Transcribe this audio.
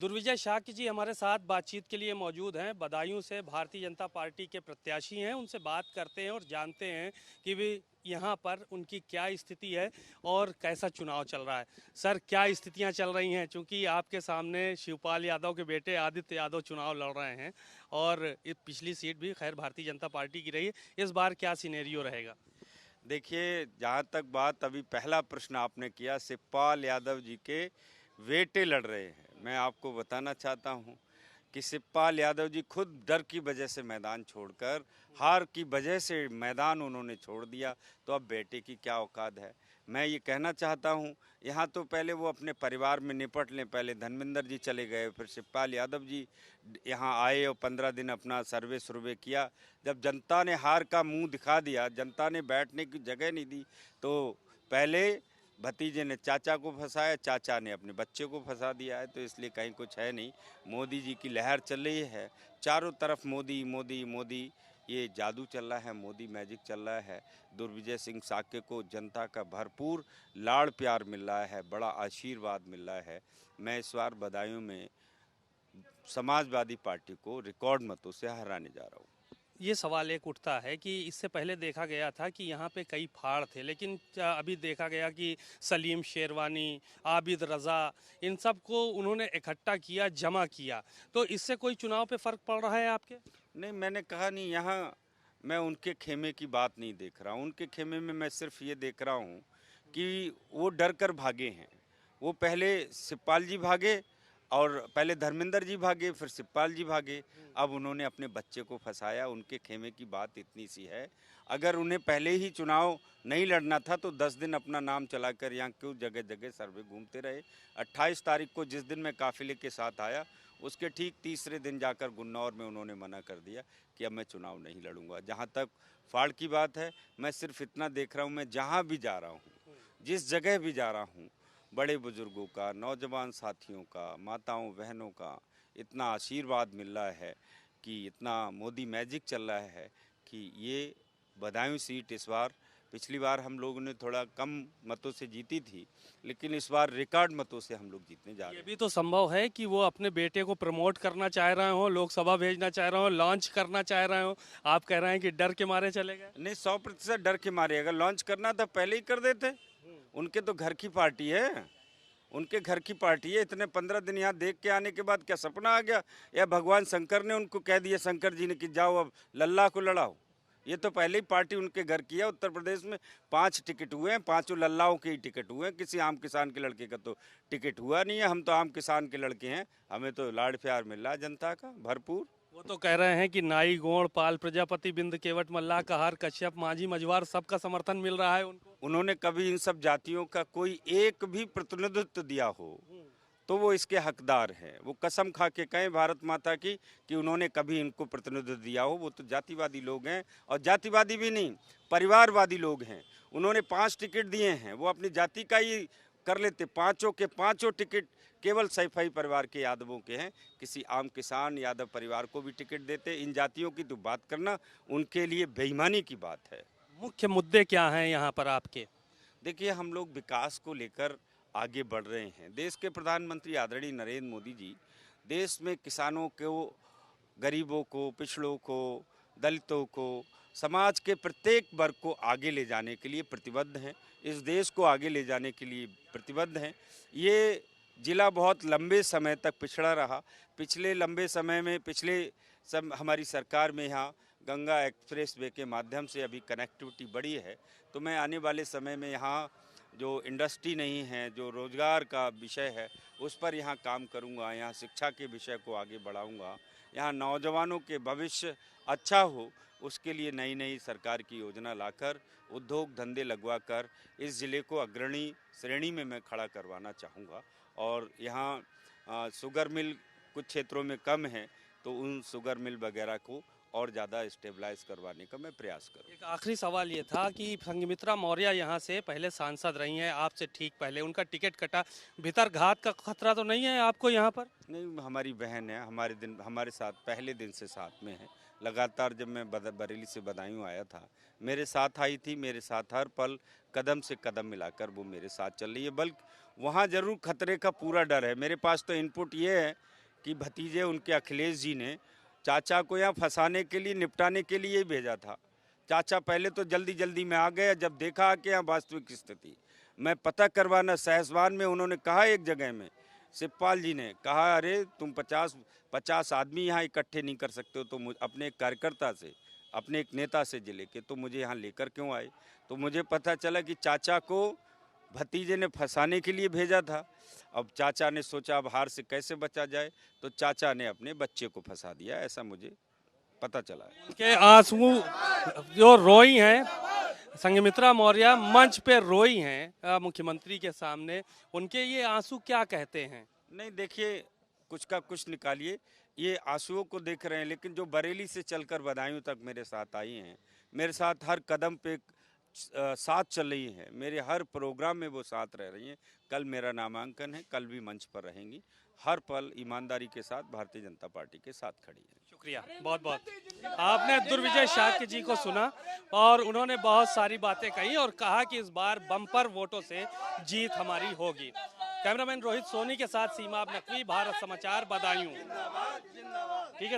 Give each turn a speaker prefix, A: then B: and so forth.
A: दुर्विजय शाक्य जी हमारे साथ बातचीत के लिए मौजूद हैं। बदायूं से भारतीय जनता पार्टी के प्रत्याशी हैं। उनसे बात करते हैं और जानते हैं कि वे यहाँ पर उनकी क्या स्थिति है और कैसा चुनाव चल रहा है। सर, क्या स्थितियाँ चल रही हैं? चूंकि आपके सामने शिवपाल यादव के बेटे आदित्य यादव चुनाव लड़ रहे हैं और इस पिछली सीट भी खैर भारतीय जनता पार्टी की रही है। इस बार क्या सिनेरियो रहेगा?
B: देखिए, जहाँ तक बात अभी पहला प्रश्न आपने किया, शिवपाल यादव जी के बेटे लड़ रहे हैं। मैं आपको बताना चाहता हूँ कि शिवपाल यादव जी खुद डर की वजह से मैदान छोड़कर, हार की वजह से मैदान उन्होंने छोड़ दिया, तो अब बेटे की क्या औकात है। मैं ये कहना चाहता हूँ, यहाँ तो पहले वो अपने परिवार में निपट लें। पहले धर्मेंद्र जी चले गए, फिर शिवपाल यादव जी यहाँ आए और 15 दिन अपना सर्वे किया। जब जनता ने हार का मुंह दिखा दिया, जनता ने बैठने की जगह नहीं दी, तो पहले भतीजे ने चाचा को फंसाया, चाचा ने अपने बच्चे को फंसा दिया है। तो इसलिए कहीं कुछ है नहीं। मोदी जी की लहर चल रही है, चारों तरफ मोदी मोदी मोदी, ये जादू चल रहा है, मोदी मैजिक चल रहा है। दुर्विजय सिंह साक्य को जनता का भरपूर लाड़ प्यार मिल रहा है, बड़ा आशीर्वाद मिल रहा है। मैं इस बार बदायूं में समाजवादी पार्टी को रिकॉर्ड मतों से हराने जा रहा हूँ।
A: ये सवाल एक उठता है कि इससे पहले देखा गया था कि यहाँ पे कई फाड़ थे, लेकिन क्या अभी देखा गया कि सलीम शेरवानी, आबिद रज़ा, इन सब को उन्होंने इकट्ठा किया, जमा किया। तो इससे कोई चुनाव पे फर्क पड़ रहा है आपके?
B: नहीं, मैंने कहा नहीं, यहाँ मैं उनके खेमे की बात नहीं देख रहा हूँ। उनके खेमे में मैं सिर्फ ये देख रहा हूँ कि वो डर कर भागे हैं। वो पहले शिवपाल जी भागे, और पहले धर्मेंद्र जी भागे, फिर शिवपाल जी भागे। अब उन्होंने अपने बच्चे को फंसाया। उनके खेमे की बात इतनी सी है, अगर उन्हें पहले ही चुनाव नहीं लड़ना था तो 10 दिन अपना नाम चलाकर यहाँ क्यों जगह जगह सर्वे घूमते रहे। 28 तारीख को जिस दिन मैं काफिले के साथ आया, उसके ठीक तीसरे दिन जाकर गुन्नौर में उन्होंने मना कर दिया कि अब मैं चुनाव नहीं लड़ूंगा। जहाँ तक फाड़ की बात है, मैं सिर्फ इतना देख रहा हूँ, मैं जहाँ भी जा रहा हूँ, जिस जगह भी जा रहा हूँ, बड़े बुजुर्गों का, नौजवान साथियों का, माताओं बहनों का इतना आशीर्वाद मिल रहा है कि इतना मोदी मैजिक चल रहा है कि ये बदायूं सीट इस बार, पिछली बार हम लोगों ने थोड़ा कम मतों से जीती थी, लेकिन इस बार रिकॉर्ड मतों से हम लोग जीतने जा रहे
A: ये
B: हैं।
A: भी तो संभव है कि वो अपने बेटे को प्रमोट करना चाह रहे हो, लोकसभा भेजना चाह रहे हो, लॉन्च करना चाह रहे हो। आप कह रहे हैं कि डर के मारे चले गए।
B: नहीं, 100% डर के मारे। अगर लॉन्च करना था पहले ही कर देते। उनके तो घर की पार्टी है, उनके घर की पार्टी है। इतने 15 दिन यहाँ देख के आने के बाद क्या सपना आ गया, या भगवान शंकर ने उनको कह दिया, शंकर जी ने, कि जाओ अब लल्ला को लड़ाओ। ये तो पहले ही पार्टी उनके घर की है। उत्तर प्रदेश में 5 टिकट हुए हैं, 5 लल्लाओं के ही टिकट हुए हैं। किसी आम किसान के लड़के का तो टिकट हुआ नहीं है। हम तो आम किसान के लड़के हैं, हमें तो लाड़ प्यार मिल रहा है जनता का भरपूर।
A: वो तो कह रहे हैं कि नाई, गोंड, पाल, प्रजापति, बिंद, केवट, मल्लाह, कहार, कश्यप, मांझी, मझवार सबका समर्थन मिल रहा है उनको।
B: उन्होंने कभी इन सब जातियों का कोई एक भी प्रतिनिधित्व दिया हो तो वो इसके हकदार हैं। वो कसम खा के कहें भारत माता की कि उन्होंने कभी इनको प्रतिनिधित्व दिया हो। वो तो जातिवादी लोग हैं, और जातिवादी भी नहीं, परिवारवादी लोग हैं। उन्होंने 5 टिकट दिए हैं, वो अपनी जाति का ही कर लेते। पांचों के पांचों टिकट केवल सैफई परिवार के यादवों के हैं। किसी आम किसान यादव परिवार को भी टिकट देते। इन जातियों की तो बात करना उनके लिए बेईमानी की बात है।
A: मुख्य मुद्दे क्या हैं यहाँ पर आपके?
B: देखिए, हम लोग विकास को लेकर आगे बढ़ रहे हैं। देश के प्रधानमंत्री आदरणीय नरेंद्र मोदी जी देश में किसानों को, गरीबों को, पिछड़ों को, दलितों को, समाज के प्रत्येक वर्ग को आगे ले जाने के लिए प्रतिबद्ध हैं। इस देश को आगे ले जाने के लिए प्रतिबद्ध हैं। ये जिला बहुत लंबे समय तक पिछड़ा रहा। पिछले लंबे समय में, हमारी सरकार में यहाँ गंगा एक्सप्रेस वे के माध्यम से अभी कनेक्टिविटी बढ़ी है। तो मैं आने वाले समय में यहाँ जो इंडस्ट्री नहीं है, जो रोज़गार का विषय है, उस पर यहाँ काम करूँगा। यहाँ शिक्षा के विषय को आगे बढ़ाऊँगा। यहाँ नौजवानों के भविष्य अच्छा हो, उसके लिए नई नई सरकार की योजना लाकर, उद्योग धंधे लगवाकर इस ज़िले को अग्रणी श्रेणी में मैं खड़ा करवाना चाहूँगा। और यहाँ शुगर मिल कुछ क्षेत्रों में कम है, तो उन शुगर मिल वगैरह को और ज़्यादा स्टेबलाइज करवाने का मैं प्रयास करूँ।
A: एक आखिरी सवाल ये था कि संघमित्रा मौर्य यहाँ से पहले सांसद रही हैं, आपसे ठीक पहले उनका टिकट कटा, भीतर घात का खतरा तो नहीं है आपको यहाँ पर?
B: नहीं, हमारी बहन है, हमारे साथ पहले दिन से साथ में है। लगातार जब मैं बरेली से बदायूं आया था, मेरे साथ आई थी, मेरे साथ हर पल कदम से कदम मिलाकर वो मेरे साथ चल रही है। बल्कि वहाँ जरूर खतरे का पूरा डर है। मेरे पास तो इनपुट ये है कि भतीजे उनके अखिलेश जी ने चाचा को यहाँ फंसाने के लिए, निपटाने के लिए ही भेजा था। चाचा पहले तो जल्दी जल्दी में आ गया, जब देखा कि यहाँ वास्तविक स्थिति मैं पता करवाना, सहसवान में उन्होंने कहा, एक जगह में शिवपाल जी ने कहा, अरे तुम 50 आदमी यहाँ इकट्ठे नहीं कर सकते हो, तो अपने एक कार्यकर्ता से, अपने एक नेता से जिले के, तो मुझे यहाँ लेकर क्यों आए? तो मुझे पता चला कि चाचा को भतीजे ने फंसाने के लिए भेजा था। अब चाचा ने सोचा अब हार से कैसे बचा जाए, तो चाचा ने अपने बच्चे को फंसा दिया, ऐसा मुझे पता चला है।
A: उनके आंसू जो रोई हैं, संघमित्रा मौर्य मंच पे रोई हैं मुख्यमंत्री के सामने, उनके ये आंसू क्या कहते हैं?
B: नहीं, देखिए, कुछ का कुछ निकालिए, ये आंसुओं को देख रहे हैं, लेकिन जो बरेली से चलकर बदायूं तक मेरे साथ आई हैं, मेरे साथ हर कदम पे साथ चल रही हैं, मेरे हर प्रोग्राम में वो साथ रह रही हैं। कल मेरा नामांकन है, कल भी मंच पर रहेंगी, हर पल ईमानदारी के साथ भारतीय जनता पार्टी के साथ खड़ी है।
A: शुक्रिया, बहुत बहुत। आपने दुर्विजय शाक्य जी को सुना और उन्होंने बहुत सारी बातें कही और कहा कि इस बार बम्पर वोटों से जीत हमारी होगी। कैमरामैन रोहित सोनी के साथ सीमा नकवी, भारत समाचार, बदायूं।